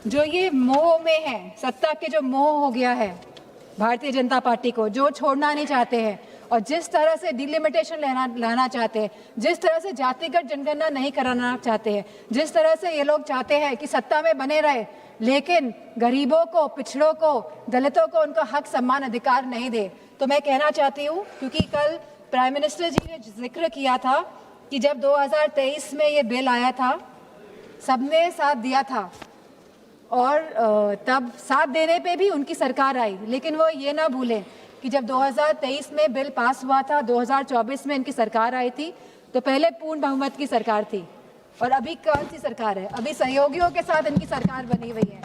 जो ये मोह में है, सत्ता के जो मोह हो गया है भारतीय जनता पार्टी को, जो छोड़ना नहीं चाहते हैं और जिस तरह से डिलिमिटेशन लाना चाहते हैं, जिस तरह से जातिगत जनगणना नहीं कराना चाहते हैं, जिस तरह से ये लोग चाहते हैं कि सत्ता में बने रहे लेकिन गरीबों को, पिछड़ों को, दलितों को उनका हक, सम्मान, अधिकार नहीं दे। तो मैं कहना चाहती हूँ, क्योंकि कल प्राइम मिनिस्टर जी ने जिक्र किया था कि जब 2023 में ये बिल आया था सबने साथ दिया था और तब साथ देने पे भी उनकी सरकार आई, लेकिन वो ये ना भूलें कि जब 2023 में बिल पास हुआ था, 2024 में इनकी सरकार आई थी, तो पहले पूर्ण बहुमत की सरकार थी और अभी कौन सी सरकार है? अभी सहयोगियों के साथ इनकी सरकार बनी हुई है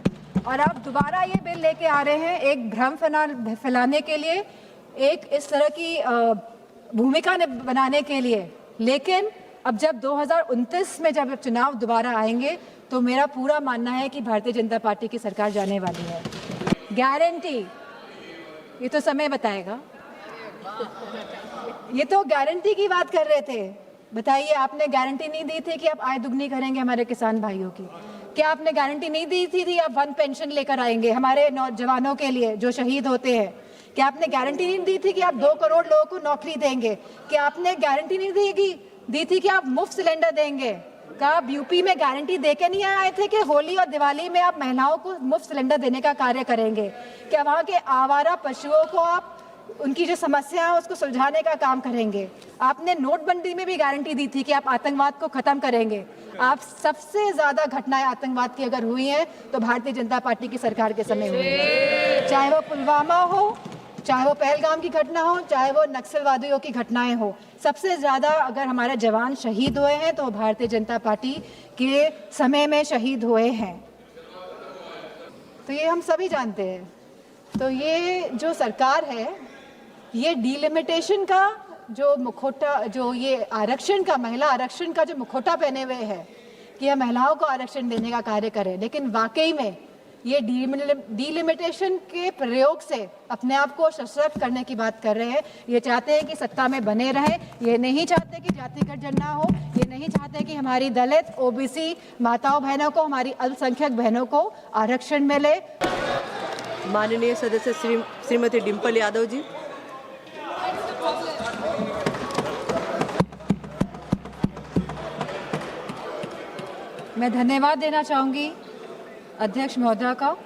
और अब दोबारा ये बिल लेके आ रहे हैं एक भ्रम फैलाने के लिए, एक इस तरह की भूमिका बनाने के लिए। लेकिन अब जब 2029 में जब चुनाव दोबारा आएंगे तो मेरा पूरा मानना है कि भारतीय जनता पार्टी की सरकार जाने वाली है। गारंटी, ये तो समय बताएगा। ये तो गारंटी की बात कर रहे थे। बताइए, आपने गारंटी नहीं दी थी कि आप आय दुगनी करेंगे हमारे किसान भाइयों की? क्या आपने गारंटी नहीं दी थी आप वन पेंशन लेकर आएंगे हमारे नौजवानों के लिए जो शहीद होते हैं? क्या आपने गारंटी नहीं दी थी कि आप 2 करोड़ लोगों को नौकरी देंगे? क्या आपने गारंटी नहीं दी थी कि आप मुफ्त सिलेंडर देंगे? क्या आप यूपी में गारंटी देके नहीं आए थे कि होली और दिवाली में आप महिलाओं को मुफ्त सिलेंडर देने का कार्य करेंगे? क्या वहाँ के आवारा पशुओं को आप उनकी जो समस्या है उसको सुलझाने का काम करेंगे? आपने नोटबंदी में भी गारंटी दी थी कि आप आतंकवाद को खत्म करेंगे। आप सबसे ज्यादा घटनाएं आतंकवाद की अगर हुई हैं तो भारतीय जनता पार्टी की सरकार के समय हुई है, चाहे वो पुलवामा हो, चाहे वो पहलगाम की घटना हो, चाहे वो नक्सलवादियों की घटनाएं हो। सबसे ज्यादा अगर हमारे जवान शहीद हुए हैं तो भारतीय जनता पार्टी के समय में शहीद हुए हैं, तो ये हम सभी जानते हैं। तो ये जो सरकार है, ये डिलिमिटेशन का जो मुखौटा, जो ये आरक्षण का, महिला आरक्षण का जो मुखौटा पहने हुए है कि हम महिलाओं को आरक्षण देने का कार्य करें, लेकिन वाकई में ये डिलिमिटेशन के प्रयोग से अपने आप को सशक्त करने की बात कर रहे हैं। ये चाहते हैं कि सत्ता में बने रहें, ये नहीं चाहते कि जातिगत जनगणना हो, ये नहीं चाहते कि हमारी दलित, ओबीसी माताओं बहनों को, हमारी अल्पसंख्यक बहनों को आरक्षण मिले। माननीय सदस्य श्रीमती डिम्पल यादव जी। मैं धन्यवाद देना चाहूँगी अध्यक्ष महोदय का,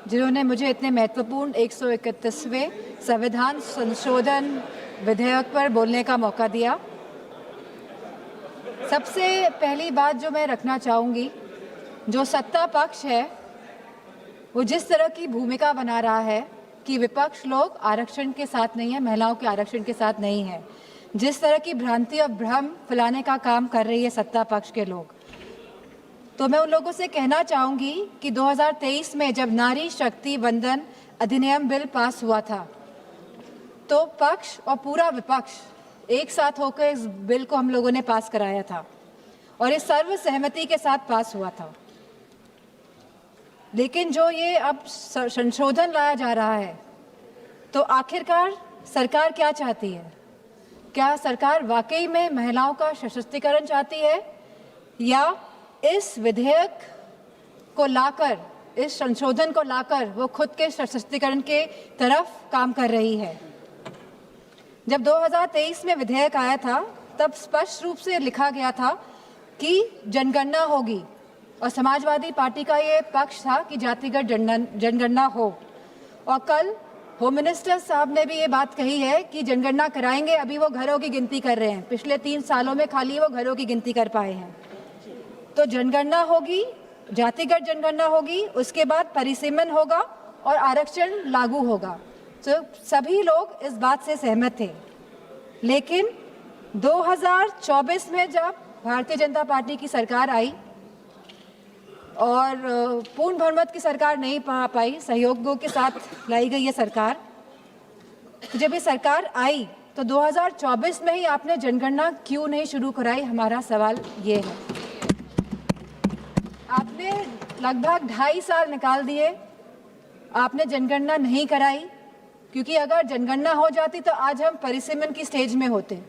जिन्होंने मुझे इतने महत्वपूर्ण 131वें संविधान संशोधन विधेयक पर बोलने का मौका दिया। सबसे पहली बात जो मैं रखना चाहूँगी, जो सत्ता पक्ष है वो जिस तरह की भूमिका बना रहा है कि विपक्ष लोग आरक्षण के साथ नहीं है, महिलाओं के आरक्षण के साथ नहीं है, जिस तरह की भ्रांति और भ्रम फैलाने का काम कर रही है सत्ता पक्ष के लोग, तो मैं उन लोगों से कहना चाहूँगी कि 2023 में जब नारी शक्ति वंदन अधिनियम बिल पास हुआ था तो पक्ष और पूरा विपक्ष एक साथ होकर इस बिल को हम लोगों ने पास कराया था और ये सर्व सहमति के साथ पास हुआ था। लेकिन जो ये अब संशोधन लाया जा रहा है, तो आखिरकार सरकार क्या चाहती है? क्या सरकार वाकई में महिलाओं का सशक्तिकरण चाहती है या इस विधेयक को लाकर, इस संशोधन को लाकर वो खुद के सशक्तिकरण के तरफ काम कर रही है? जब 2023 में विधेयक आया था तब स्पष्ट रूप से लिखा गया था कि जनगणना होगी और समाजवादी पार्टी का ये पक्ष था कि जातिगत जनगणना हो। और कल होम मिनिस्टर साहब ने भी ये बात कही है कि जनगणना कराएंगे। अभी वो घरों की गिनती कर रहे हैं, पिछले 3 सालों में खाली वो घरों की गिनती कर पाए हैं। तो जनगणना होगी, जातिगत जनगणना होगी, उसके बाद परिसीमन होगा और आरक्षण लागू होगा। तो सभी लोग इस बात से सहमत थे। लेकिन 2024 में जब भारतीय जनता पार्टी की सरकार आई और पूर्ण बहुमत की सरकार नहीं पा पाई, सहयोगियों के साथ लाई गई ये सरकार, तो जब ये सरकार आई तो 2024 में ही आपने जनगणना क्यों नहीं शुरू कराई? हमारा सवाल ये है। आपने लगभग 2.5 साल निकाल दिए, आपने जनगणना नहीं कराई, क्योंकि अगर जनगणना हो जाती तो आज हम परिसीमन की स्टेज में होते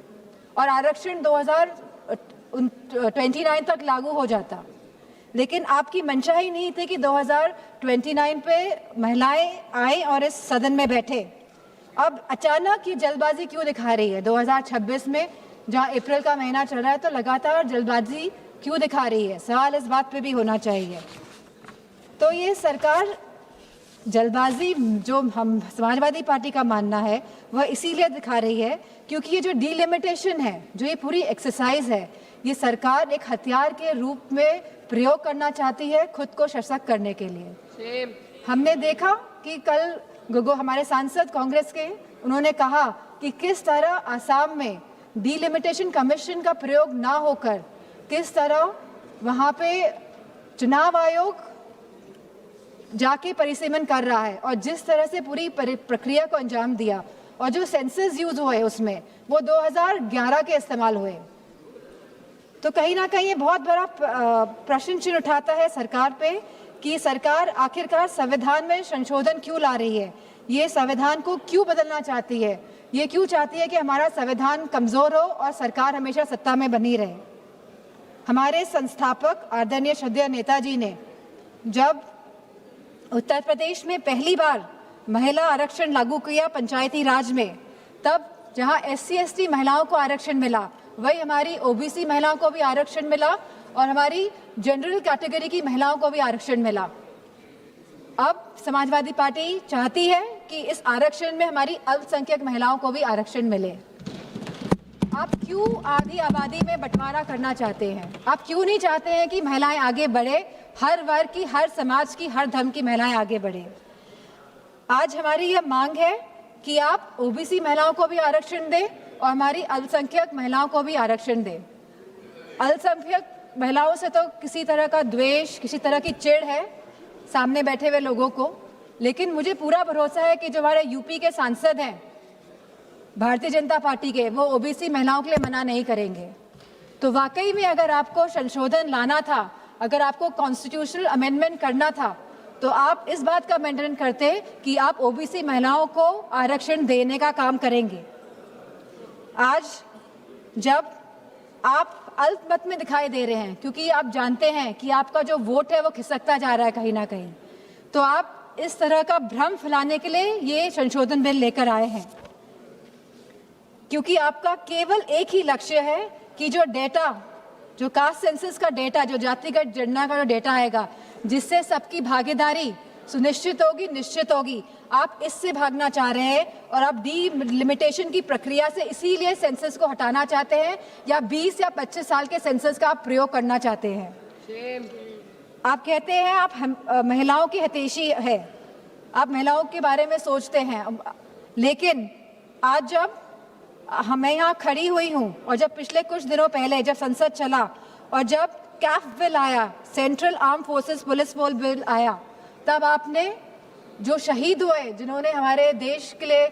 और आरक्षण 2029 तक लागू हो जाता। लेकिन आपकी मंशा ही नहीं थी कि 2029 पे महिलाएं आए और इस सदन में बैठे। अब अचानक ये जल्दबाजी क्यों दिखा रही है 2026 में, जहां अप्रैल का महीना चल रहा है, तो लगातार जल्दबाजी क्यों दिखा रही है? सवाल इस बात पे भी होना चाहिए। तो ये सरकार जल्दबाजी, जो हम समाजवादी पार्टी का मानना है, वह इसीलिए दिखा रही है क्योंकि ये जो डीलिमिटेशन है, जो ये पूरी एक्सरसाइज है, ये सरकार एक हथियार के रूप में प्रयोग करना चाहती है खुद को सशक्त करने के लिए। हमने देखा कि कल गोगो हमारे सांसद कांग्रेस के, उन्होंने कहा कि किस तरह आसाम में डीलिमिटेशन कमीशन का प्रयोग ना होकर किस तरह वहाँ पे चुनाव आयोग जाके परिसीमन कर रहा है और जिस तरह से पूरी प्रक्रिया को अंजाम दिया, और जो सेंसस यूज हुए उसमें वो 2011 के इस्तेमाल हुए। तो कहीं ना कहीं ये बहुत बड़ा प्रश्न चिन्ह उठाता है सरकार पे कि सरकार आखिरकार संविधान में संशोधन क्यों ला रही है, ये संविधान को क्यों बदलना चाहती है, ये क्यों चाहती है कि हमारा संविधान कमजोर हो और सरकार हमेशा सत्ता में बनी रहे। हमारे संस्थापक आदरणीय श्रद्धेय नेताजी ने जब उत्तर प्रदेश में पहली बार महिला आरक्षण लागू किया पंचायती राज में, तब जहां SC/ST महिलाओं को आरक्षण मिला, वही हमारी OBC महिलाओं को भी आरक्षण मिला और हमारी जनरल कैटेगरी की महिलाओं को भी आरक्षण मिला। अब समाजवादी पार्टी चाहती है कि इस आरक्षण में हमारी अल्पसंख्यक महिलाओं को भी आरक्षण मिले। आप क्यों आधी आबादी में बंटवारा करना चाहते हैं? आप क्यों नहीं चाहते हैं कि महिलाएं आगे बढ़े, हर वर्ग की, हर समाज की, हर धर्म की महिलाएं आगे बढ़े? आज हमारी यह मांग है कि आप OBC महिलाओं को भी आरक्षण दें और हमारी अल्पसंख्यक महिलाओं को भी आरक्षण दें। अल्पसंख्यक महिलाओं से तो किसी तरह का द्वेष, किसी तरह की चिढ़ है सामने बैठे हुए लोगों को, लेकिन मुझे पूरा भरोसा है कि जो हमारे यूपी के सांसद हैं भारतीय जनता पार्टी के, वो OBC महिलाओं के लिए मना नहीं करेंगे। तो वाकई में अगर आपको संशोधन लाना था, अगर आपको कॉन्स्टिट्यूशनल अमेंडमेंट करना था, तो आप इस बात का अमेंडमेंट करते कि आप OBC महिलाओं को आरक्षण देने का काम करेंगे। आज जब आप अल्पमत में दिखाई दे रहे हैं, क्योंकि आप जानते हैं कि आपका जो वोट है वो खिसकता जा रहा है कहीं ना कहीं, तो आप इस तरह का भ्रम फैलाने के लिए ये संशोधन बिल लेकर आए हैं, क्योंकि आपका केवल एक ही लक्ष्य है कि जो डेटा, जो कास्ट सेंसस का डेटा, जो जातिगत जनगणना का जो डेटा आएगा, जिससे सबकी भागीदारी सुनिश्चित होगी, निश्चित होगी, आप इससे भागना चाह रहे हैं और आप डीलिमिटेशन की प्रक्रिया से इसीलिए सेंसस को हटाना चाहते हैं, या 20 या 25 साल के सेंसस का आप प्रयोग करना चाहते हैं। आप कहते हैं आप महिलाओं की हितैषी है, आप महिलाओं के बारे में सोचते हैं, लेकिन आज जब मैं यहाँ खड़ी हुई हूँ और जब पिछले कुछ दिनों पहले जब संसद चला और जब कैफ बिल आया, central arm forces police force bill आया, तब आपने जो शहीद हुए, जिन्होंने हमारे देश के लिए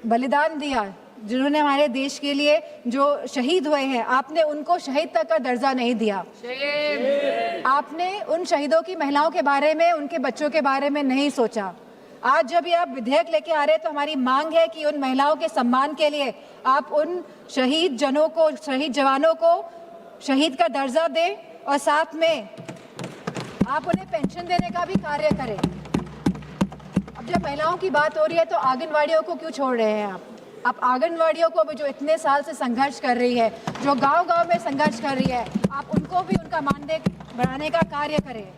बलिदान दिया, जिन्होंने हमारे देश के लिए जो शहीद हुए हैं, आपने उनको शहीद तक का दर्जा नहीं दिया। आपने उन शहीदों की महिलाओं के बारे में, उनके बच्चों के बारे में नहीं सोचा। आज जब ये आप विधेयक लेके आ रहे हैं, तो हमारी मांग है कि उन महिलाओं के सम्मान के लिए आप उन शहीद जनों को, शहीद जवानों को शहीद का दर्जा दें और साथ में आप उन्हें पेंशन देने का भी कार्य करें। अब जब महिलाओं की बात हो रही है, तो आंगनवाड़ियों को क्यों छोड़ रहे हैं आप आंगनवाड़ियों को भी, जो इतने साल से संघर्ष कर रही है, जो गांव-गांव में संघर्ष कर रही है, आप उनको भी उनका मानदेय बढ़ाने का कार्य करें।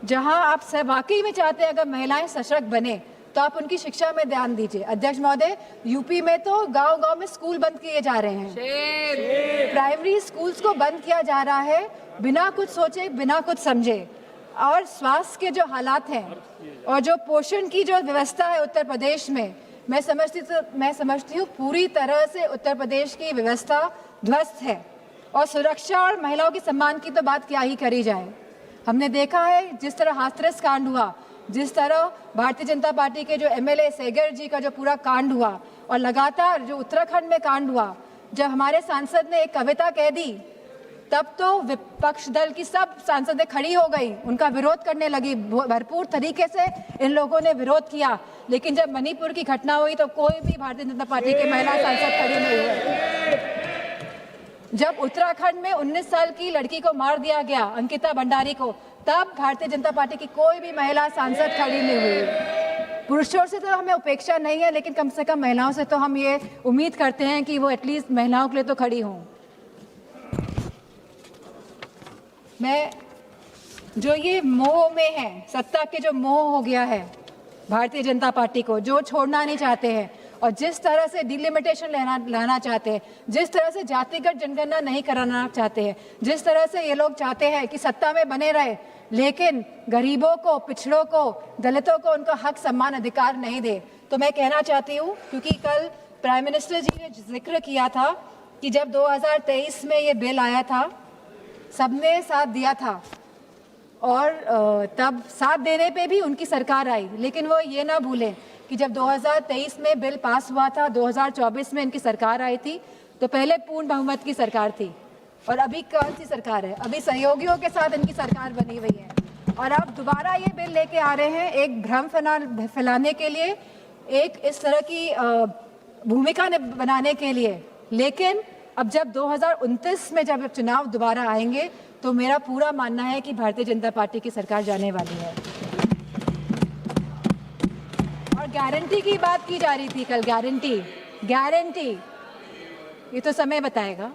जहां आप वाकई में चाहते हैं अगर महिलाएं सशक्त बने, तो आप उनकी शिक्षा में ध्यान दीजिए। अध्यक्ष महोदय, यूपी में तो गांव-गांव में स्कूल बंद किए जा रहे हैं, प्राइमरी स्कूल्स को बंद किया जा रहा है बिना कुछ सोचे, बिना कुछ समझे। और स्वास्थ्य के जो हालात हैं और जो पोषण की जो व्यवस्था है उत्तर प्रदेश में, मैं समझती हूँ पूरी तरह से उत्तर प्रदेश की व्यवस्था ध्वस्त है। और सुरक्षा और महिलाओं के सम्मान की तो बात क्या ही करी जाए। हमने देखा है जिस तरह हाथरस कांड हुआ, जिस तरह भारतीय जनता पार्टी के जो MLA सेगर जी का जो पूरा कांड हुआ, और लगातार जो उत्तराखंड में कांड हुआ, जब हमारे सांसद ने एक कविता कह दी, तब तो विपक्ष दल की सब सांसदें खड़ी हो गई, उनका विरोध करने लगी, भरपूर तरीके से इन लोगों ने विरोध किया। लेकिन जब मणिपुर की घटना हुई, तो कोई भी भारतीय जनता पार्टी के महिला सांसद खड़ी नहीं हुए। जब उत्तराखंड में 19 साल की लड़की को मार दिया गया, अंकिता भंडारी को, तब भारतीय जनता पार्टी की कोई भी महिला सांसद खड़ी नहीं हुई। पुरुषों से तो हमें उपेक्षा नहीं है, लेकिन कम से कम महिलाओं से तो हम ये उम्मीद करते हैं कि वो एटलीस्ट महिलाओं के लिए तो खड़ी हों। मैं जो ये मोह में है, सत्ता के जो मोह हो गया है भारतीय जनता पार्टी को, जो छोड़ना नहीं चाहते हैं और जिस तरह से डिलिमिटेशन लाना चाहते हैं, जिस तरह से जातिगत जनगणना नहीं कराना चाहते हैं, जिस तरह से ये लोग चाहते हैं कि सत्ता में बने रहे लेकिन गरीबों को, पिछड़ों को, दलितों को उनका हक, सम्मान, अधिकार नहीं दे, तो मैं कहना चाहती हूँ, क्योंकि कल प्राइम मिनिस्टर जी ने जिक्र किया था कि जब 2023 में ये बिल आया था सबने साथ दिया था और तब साथ देने पे भी उनकी सरकार आई, लेकिन वो ये ना भूलें कि जब 2023 में बिल पास हुआ था, 2024 में इनकी सरकार आई थी, तो पहले पूर्ण बहुमत की सरकार थी और अभी कौन सी सरकार है? अभी सहयोगियों के साथ इनकी सरकार बनी हुई है और अब दोबारा ये बिल लेके आ रहे हैं एक भ्रम फैलाने के लिए, एक इस तरह की भूमिका बनाने के लिए। लेकिन अब जब 2029 में जब चुनाव दोबारा आएंगे तो मेरा पूरा मानना है कि भारतीय जनता पार्टी की सरकार जाने वाली है। और गारंटी की बात की जा रही थी कल, गारंटी ये तो समय बताएगा।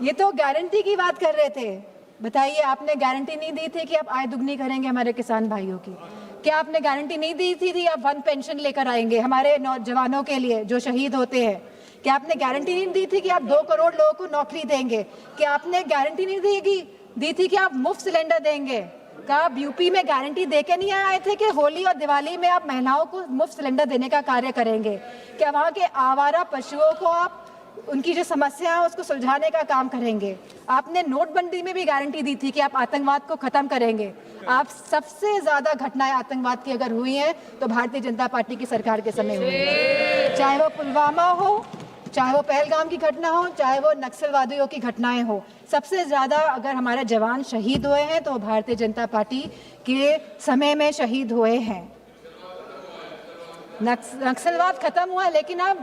ये तो गारंटी की बात कर रहे थे। बताइए, आपने गारंटी नहीं दी थी कि आप आय दुगनी करेंगे हमारे किसान भाइयों की? क्या आपने गारंटी नहीं दी थी आप 1 पेंशन लेकर आएंगे हमारे नौजवानों के लिए जो शहीद होते हैं? क्या आपने गारंटी नहीं दी थी कि आप 2 करोड़ लोगों को नौकरी देंगे? क्या आपने गारंटी नहीं दी थी कि आप मुफ्त सिलेंडर देंगे? क्या आप यूपी में गारंटी देके नहीं आए थे कि होली और दिवाली में आप महिलाओं को मुफ्त सिलेंडर देने का कार्य करेंगे? क्या वहाँ के आवारा पशुओं को आप उनकी जो समस्या है उसको सुलझाने का काम करेंगे? आपने नोटबंदी में भी गारंटी दी थी कि आप आतंकवाद को खत्म करेंगे। आप सबसे ज्यादा घटनाएं आतंकवाद की अगर हुई हैं तो भारतीय जनता पार्टी की सरकार के समय हुई है, चाहे वो पुलवामा हो, चाहे वो पहलगाम की घटना हो, चाहे वो नक्सलवादियों की घटनाएं हो। सबसे ज्यादा अगर हमारे जवान शहीद हुए हैं तो भारतीय जनता पार्टी के समय में शहीद हुए हैं। नक्सलवाद खत्म हुआ, लेकिन आप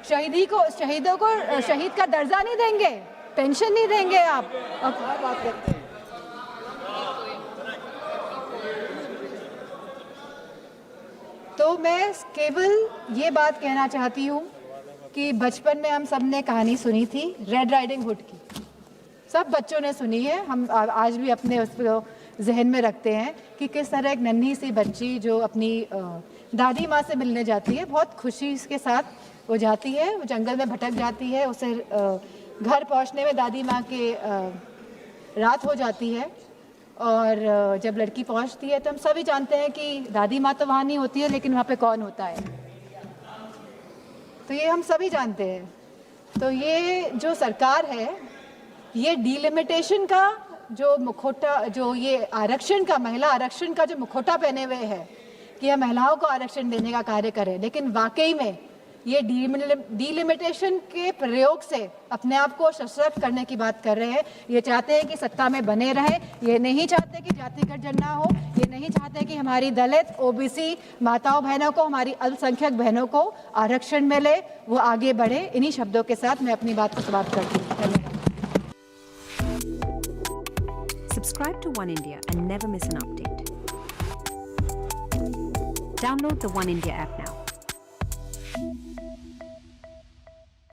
शहीदों को शहीद का दर्जा नहीं देंगे, पेंशन नहीं देंगे आप। अब क्या बात करते हैं? तो मैं केवल ये बात कहना चाहती हूँ कि बचपन में हम सब ने कहानी सुनी थी रेड राइडिंग हुड की, सब बच्चों ने सुनी है, हम आज भी अपने उसको जहन में रखते हैं कि किस तरह एक नन्ही सी बच्ची जो अपनी दादी माँ से मिलने जाती है, बहुत खुशी के साथ वो जाती है, वो जंगल में भटक जाती है, उसे घर पहुँचने में दादी माँ के रात हो जाती है और जब लड़की पहुँचती है तो हम सभी जानते हैं कि दादी माँ तो वहाँ नहीं होती है, लेकिन वहाँ पे कौन होता है, तो ये हम सभी जानते हैं। तो ये जो सरकार है, ये डिलिमिटेशन का जो मुखौटा, जो ये आरक्षण का, महिला आरक्षण का जो मुखौटा पहने हुए है कि यह महिलाओं को आरक्षण देने का कार्य करे, लेकिन वाकई में ये डिलिमिटेशन के प्रयोग से अपने आप को सशक्त करने की बात कर रहे हैं। ये चाहते हैं कि सत्ता में बने रहें, ये नहीं चाहते कि जातिगत जनगणना हो, ये नहीं चाहते कि हमारी दलित, ओबीसी माताओं बहनों को, हमारी अल्पसंख्यक बहनों को आरक्षण मिले, वो आगे बढ़े। इन्हीं शब्दों के साथ मैं अपनी बात को समाप्त करती हूँ। धन्यवाद। Subscribe to One India and never miss an update. Download the One India app now.